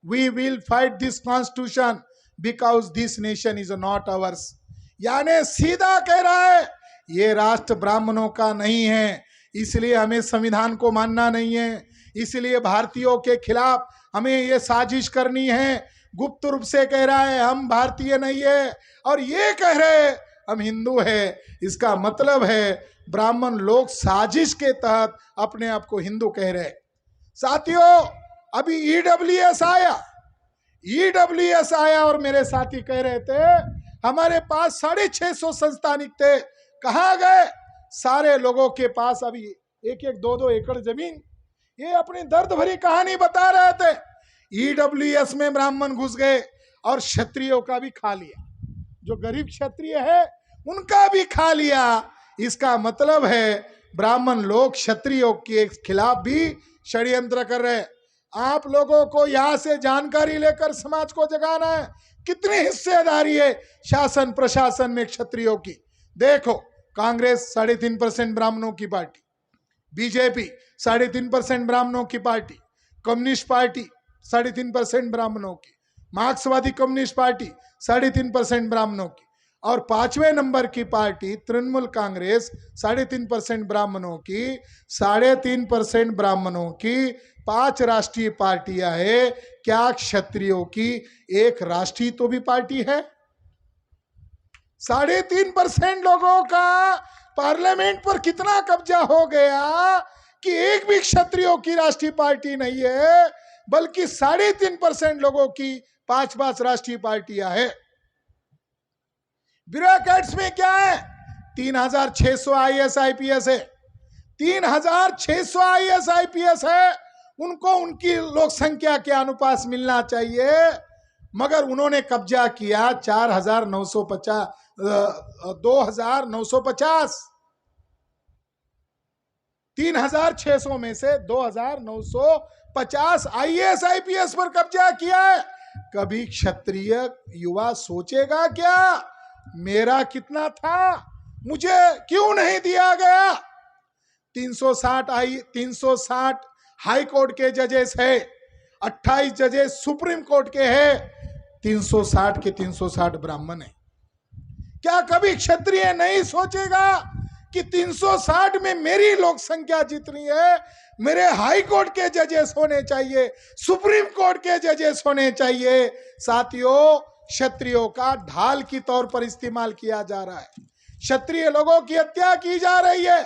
we will fight this constitution because this nation is not ours. यानी सीधा कह रहा है ये राष्ट्र ब्राह्मणों का नहीं है, इसलिए हमें संविधान को मानना नहीं है, इसलिए भारतीयों के खिलाफ हमें ये साजिश करनी है। गुप्त रूप से कह रहा है हम भारतीय नहीं है, और ये कह रहे हम हिंदू है। इसका मतलब है ब्राह्मण लोग साजिश के तहत अपने आप को हिंदू कह रहे। साथियों, अभी ईडब्ल्यूएस आया और मेरे साथी कह रहे थे हमारे पास 650 संस्थानिक थे, कहाँ गए? सारे लोगों के पास अभी 1-1, 2-2 एकड़ जमीन। ये अपनी दर्द भरी कहानी बता रहे थे। ईडब्ल्यूएस में ब्राह्मण घुस गए और क्षत्रियों का भी खा लिया, जो गरीब क्षत्रिय है उनका भी खा लिया। इसका मतलब है ब्राह्मण लोग क्षत्रियों के खिलाफ भी षड्यंत्र कर रहे हैं। आप लोगों को यहां से जानकारी लेकर समाज को जगाना है कितनी हिस्सेदारी है शासन प्रशासन में क्षत्रियों की। देखो, कांग्रेस 3.5% ब्राह्मणों की पार्टी, बीजेपी 3.5% ब्राह्मणों की पार्टी, कम्युनिस्ट पार्टी 3.5% ब्राह्मणों की, मार्क्सवादी कम्युनिस्ट पार्टी 3.5% ब्राह्मणों की, और 5वें नंबर की पार्टी तृणमूल कांग्रेस 3.5% ब्राह्मणों की, 3.5% ब्राह्मणों की 5 राष्ट्रीय पार्टियां है। क्या क्षत्रियों की एक राष्ट्रीय तो भी पार्टी है? 3.5% लोगों का पार्लियामेंट पर कितना कब्जा हो गया कि एक भी क्षत्रियों की राष्ट्रीय पार्टी नहीं है, बल्कि 3.5% लोगों की 5 राष्ट्रीय पार्टियां है। ब्यूरोक्रेट्स में क्या है? 3,600 IAS IPS है, 3,600 IAS IPS है। उनको उनकी लोक संख्या के अनुपात मिलना चाहिए, मगर उन्होंने कब्जा किया 2,950 3,600 में से 2,950 IAS IPS पर कब्जा किया है। कभी क्षत्रिय युवा सोचेगा क्या मेरा कितना था, मुझे क्यों नहीं दिया गया? 360 हाई कोर्ट के जजेस है, 28 जजेस सुप्रीम कोर्ट के हैं, 360 के 360 ब्राह्मण है। क्या कभी क्षत्रिय नहीं सोचेगा कि 360 में मेरी लोक संख्या जितनी है, मेरे हाई कोर्ट के जजेस होने चाहिए, सुप्रीम कोर्ट के जजेस होने चाहिए? साथियों, क्षत्रियों का ढाल की तौर पर इस्तेमाल किया जा रहा है, क्षत्रिय लोगों की हत्या की जा रही है।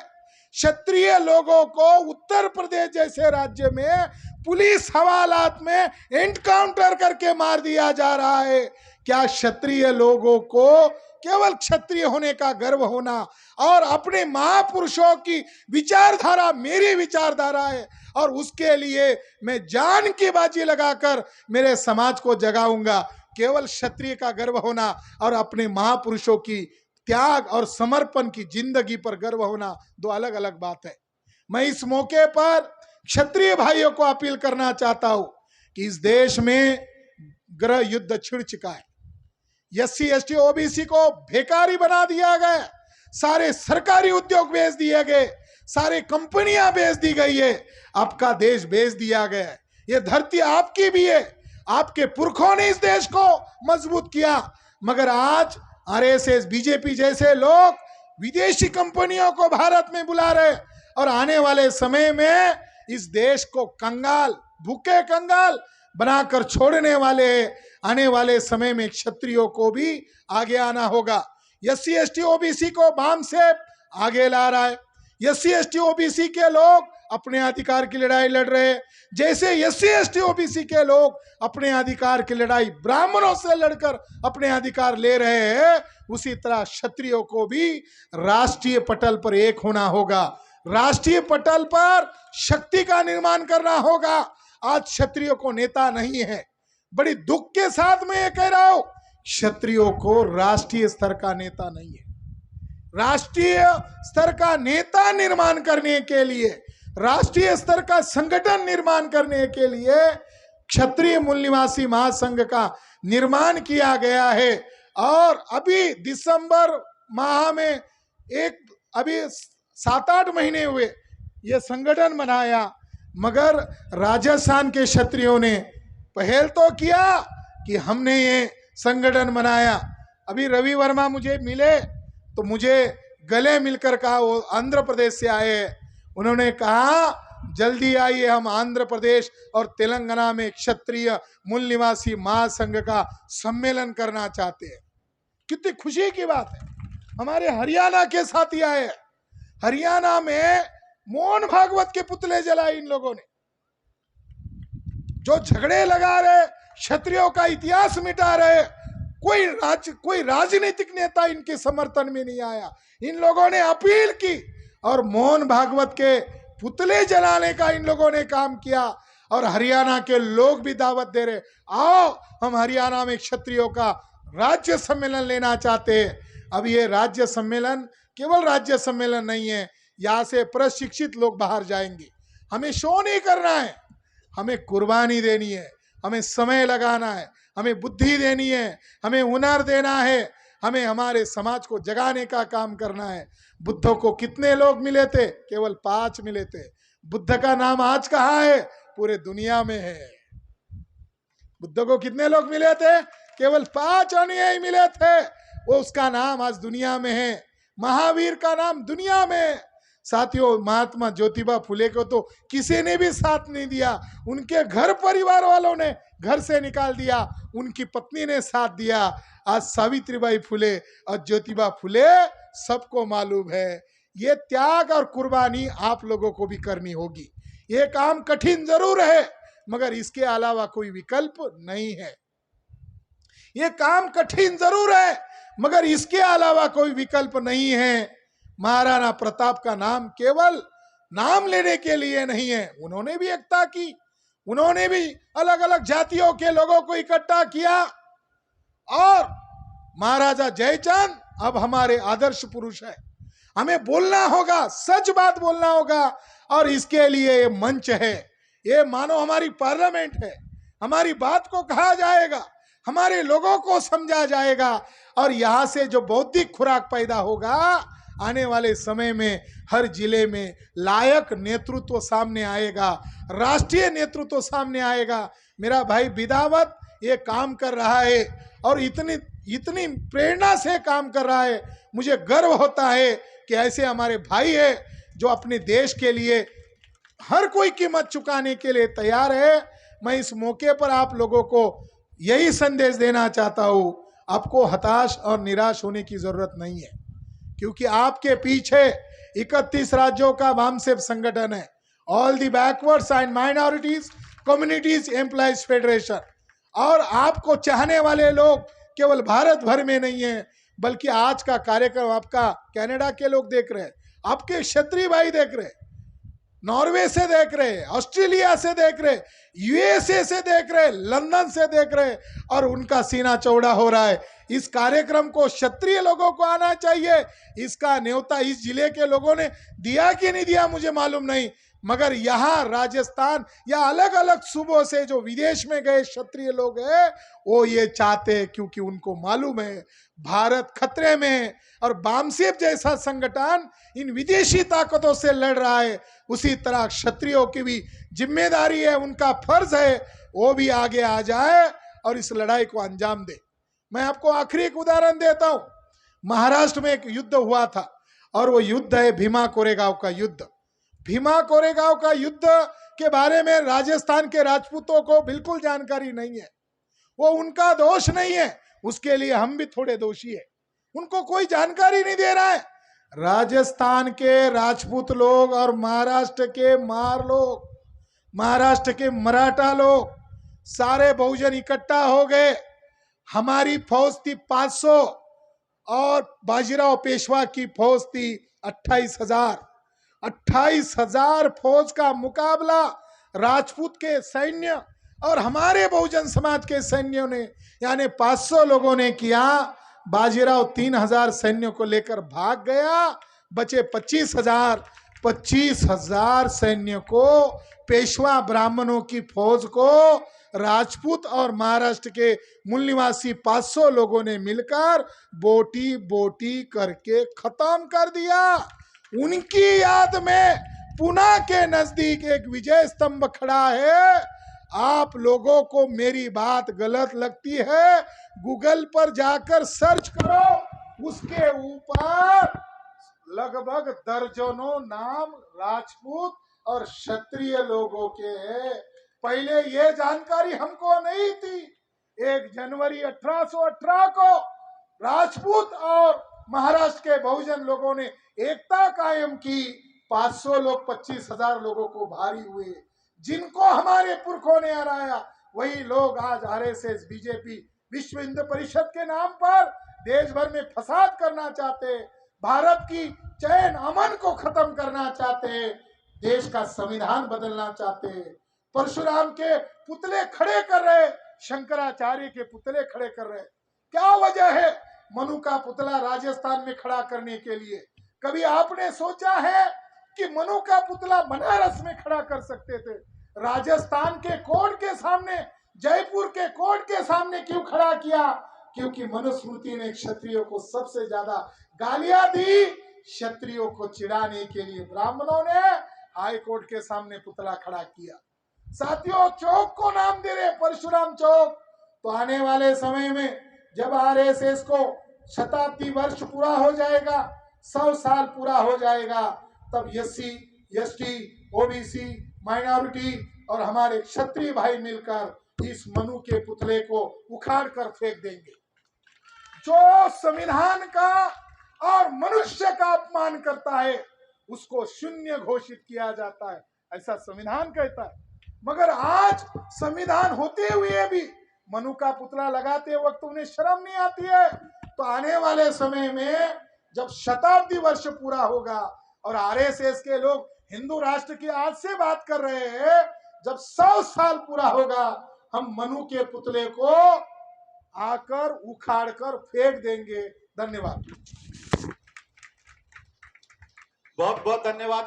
क्षत्रिय लोगों को उत्तर प्रदेश जैसे राज्य में पुलिस हवालात में एनकाउंटर करके मार दिया जा रहा है। क्या क्षत्रिय लोगों को केवल क्षत्रिय होने का गर्व होना और अपने महापुरुषों की विचारधारा मेरी विचारधारा है और उसके लिए मैं जान की बाजी लगाकर मेरे समाज को जगाऊंगा, केवल क्षत्रिय का गर्व होना और अपने महापुरुषों की त्याग और समर्पण की जिंदगी पर गर्व होना दो अलग अलग बात है। मैं इस मौके पर क्षत्रिय भाइयों को अपील करना चाहता हूं कि इस देश में गृह युद्ध छिड़ चुका है। SC ST OBC को बेकारी बना दिया गया, सारे सरकारी उद्योग बेच दिए गए, सारे कंपनियां बेच दी गई है, आपका देश बेच दिया गया है। ये धरती आपकी भी है, आपके पुरखों ने इस देश को मजबूत किया, मगर आज RSS BJP जैसे लोग विदेशी कंपनियों को भारत में बुला रहे और आने वाले समय में इस देश को कंगाल, भूखे कंगाल बनाकर छोड़ने वाले। आने वाले समय में क्षत्रियों को भी आगे आना होगा। SC ST OBC को बाम से आगे ला रहा है। SC ST OBC के लोग अपने अधिकार की लड़ाई लड़ रहे हैं, जैसे SC ST OBC के लोग अपने अधिकार की लड़ाई ब्राह्मणों से लड़कर अपने अधिकार ले रहे हैं, उसी तरह क्षत्रियों को भी राष्ट्रीय पटल पर एक होना होगा, राष्ट्रीय पटल पर शक्ति का निर्माण करना होगा। आज क्षत्रियों को नेता नहीं है, बड़ी दुख के साथ मैं ये कह रहा हूं, क्षत्रियों को राष्ट्रीय स्तर का नेता नहीं है। राष्ट्रीय स्तर का नेता निर्माण करने के लिए, राष्ट्रीय स्तर का संगठन निर्माण करने के लिए क्षत्रिय मूल निवासी महासंघ का निर्माण किया गया है। और अभी दिसंबर माह में अभी 7-8 महीने हुए ये संगठन बनाया, मगर राजस्थान के क्षत्रियों ने पहल तो किया कि हमने ये संगठन बनाया। अभी रवि वर्मा मुझे मिले तो मुझे गले मिलकर कहा, वो आंध्र प्रदेश से आए, उन्होंने कहा जल्दी आइए, हम आंध्र प्रदेश और तेलंगाना में क्षत्रिय मूल निवासी महासंघ का सम्मेलन करना चाहते हैं। कितनी खुशी की बात है। हमारे हरियाणा के साथी आए, हरियाणा में मोहन भागवत के पुतले जलाए इन लोगों ने, जो झगड़े लगा रहे, क्षत्रियों का इतिहास मिटा रहे, कोई राजनीतिक नेता इनके समर्थन में नहीं आया। इन लोगों ने अपील की और मोहन भागवत के पुतले जलाने का इन लोगों ने काम किया। और हरियाणा के लोग भी दावत दे रहे, आओ हम हरियाणा में क्षत्रियों का राज्य सम्मेलन लेना चाहते हैं। अब ये राज्य सम्मेलन केवल राज्य सम्मेलन नहीं है, यहाँ से प्रशिक्षित लोग बाहर जाएंगे। हमें शो नहीं करना है, हमें कुर्बानी देनी है, हमें समय लगाना है, हमें बुद्धि देनी है, हमें हुनर देना है, हमें हमारे समाज को जगाने का काम करना है। बुद्ध को कितने लोग मिले थे? केवल 5 मिले थे। बुद्ध का नाम आज कहाँ है? पूरे दुनिया में है। बुद्ध को कितने लोग मिले थे? केवल 5 अनुयायी मिले थे, वो उसका नाम आज दुनिया में है। महावीर का नाम दुनिया में है। साथियों, महात्मा ज्योतिबा फुले को तो किसी ने भी साथ नहीं दिया, उनके घर परिवार वालों ने घर से निकाल दिया, उनकी पत्नी ने साथ दिया। आज सावित्रीबाई फुले और ज्योतिबा फुले सबको मालूम है, ये त्याग और कुर्बानी आप लोगों को भी करनी होगी। ये काम कठिन जरूर है, मगर इसके अलावा कोई विकल्प नहीं है। ये काम कठिन जरूर है, मगर इसके अलावा कोई विकल्प नहीं है। महाराणा प्रताप का नाम केवल नाम लेने के लिए नहीं है, उन्होंने भी एकता की, उन्होंने भी अलग अलग जातियों के लोगों को इकट्ठा किया। और महाराजा जयचंद अब हमारे आदर्श पुरुष है। हमें बोलना होगा, सच बात बोलना होगा, और इसके लिए ये मंच है, ये मानो हमारी पार्लियामेंट है। हमारी बात को कहा जाएगा, हमारे लोगों को समझा जाएगा, और यहाँ से जो बौद्धिक खुराक पैदा होगा, आने वाले समय में हर जिले में लायक नेतृत्व सामने आएगा, राष्ट्रीय नेतृत्व सामने आएगा। मेरा भाई बिदावत ये काम कर रहा है और इतनी प्रेरणा से काम कर रहा है। मुझे गर्व होता है कि ऐसे हमारे भाई है जो अपने देश के लिए हर कोई कीमत चुकाने के लिए तैयार है। मैं इस मौके पर आप लोगों को यही संदेश देना चाहता हूँ, आपको हताश और निराश होने की जरूरत नहीं है, क्योंकि आपके पीछे 31 राज्यों का वामसेप संगठन है, all the backwards and minorities communities employees federation. और आपको चाहने वाले लोग केवल भारत भर में नहीं है, बल्कि आज का कार्यक्रम आपका कनाडा के लोग देख रहे हैं, आपके क्षत्रिय भाई देख रहे हैं, नॉर्वे से देख रहे, ऑस्ट्रेलिया से देख रहे, यूएसए से देख रहे, लंदन से देख रहे, और उनका सीना चौड़ा हो रहा है। इस कार्यक्रम को क्षत्रिय लोगों को आना चाहिए। इसका न्योता इस जिले के लोगों ने दिया कि नहीं दिया मुझे मालूम नहीं, मगर यहाँ राजस्थान या अलग अलग सूबों से जो विदेश में गए क्षत्रिय लोग हैं, वो ये चाहते हैं, क्योंकि उनको मालूम है भारत खतरे में है, और बामसेप जैसा संगठन इन विदेशी ताकतों से लड़ रहा है। उसी तरह क्षत्रियों की भी जिम्मेदारी है, उनका फर्ज है, वो भी आगे आ जाए और इस लड़ाई को अंजाम दे। मैं आपको आखिरी एक उदाहरण देता हूं। महाराष्ट्र में एक युद्ध हुआ था, और वो युद्ध है भीमा कोरेगांव का युद्ध। भीमा कोरेगांव का युद्ध के बारे में राजस्थान के राजपूतों को बिल्कुल जानकारी नहीं है। वो उनका दोष नहीं है, उसके लिए हम भी थोड़े दोषी है, उनको कोई जानकारी नहीं दे रहा है। राजस्थान के राजपूत लोग और महाराष्ट्र के मार लोग, महाराष्ट्र के मराठा लोग, सारे बहुजन इकट्ठा हो गए। हमारी फौज थी 500 और बाजीराव पेशवा की फौज थी 28,000। 28,000 फौज का मुकाबला राजपूत के सैन्य और हमारे बहुजन समाज के सैन्यों ने, यानी 500 लोगों ने किया। बाजीराव 3,000 सैन्यों को लेकर भाग गया, बचे 25,000। 25,000 सैन्य को, पेशवा ब्राह्मणों की फौज को राजपूत और महाराष्ट्र के मूल निवासी 500 लोगों ने मिलकर बोटी बोटी करके खत्म कर दिया। उनकी याद में पुणे के नजदीक एक विजय स्तंभ खड़ा है। आप लोगों को मेरी बात गलत लगती है, गूगल पर जाकर सर्च करो, उसके ऊपर लगभग दर्जनों नाम राजपूत और क्षत्रिय लोगों के हैं। पहले ये जानकारी हमको नहीं थी। 1 जनवरी 1818 को राजपूत और महाराष्ट्र के बहुजन लोगों ने एकता कायम की। 500 लोग 25,000 लोगों को भारी हुए। जिनको हमारे पुरखों ने हराया, वही लोग आज आरएसएस, बीजेपी, विश्व हिंदू परिषद के नाम पर देश भर में फसाद करना चाहते, भारत की चैन अमन को खत्म करना चाहते, देश का संविधान बदलना चाहते, परशुराम के पुतले खड़े कर रहे, शंकराचार्य के पुतले खड़े कर रहे। क्या वजह है मनु का पुतला राजस्थान में खड़ा करने के लिए? कभी आपने सोचा है कि मनु का पुतला बनारस में खड़ा कर सकते थे? राजस्थान के कोर्ट के सामने, जयपुर के कोर्ट के सामने क्यों खड़ा किया? क्योंकि मनुस्मृति ने क्षत्रियों को सबसे ज्यादा गालियां दी। क्षत्रियों को चिढ़ाने के लिए ब्राह्मणों ने हाई कोर्ट के सामने पुतला खड़ा किया। साथियों, चौक को नाम दे रहे परशुराम चौक। तो आने वाले समय में जब आरएसएस को शताब्दी वर्ष पूरा हो जाएगा, 100 साल पूरा हो जाएगा, तब एससी, एसटी, ओबीसी, माइनॉरिटी और हमारे क्षत्रिय भाई मिलकर इस मनु के पुतले को उखाड़ कर फेंक देंगे। जो संविधान का और मनुष्य का अपमान करता है उसको शून्य घोषित किया जाता है, ऐसा संविधान कहता है। मगर आज संविधान होते हुए भी मनु का पुतला लगाते वक्त उन्हें शर्म नहीं आती है। तो आने वाले समय में जब शताब्दी वर्ष पूरा होगा और आरएसएस के लोग हिंदू राष्ट्र की आज से बात कर रहे हैं, जब 100 साल पूरा होगा, हम मनु के पुतले को आकर उखाड़ कर फेंक देंगे। धन्यवाद। बहुत बहुत धन्यवाद।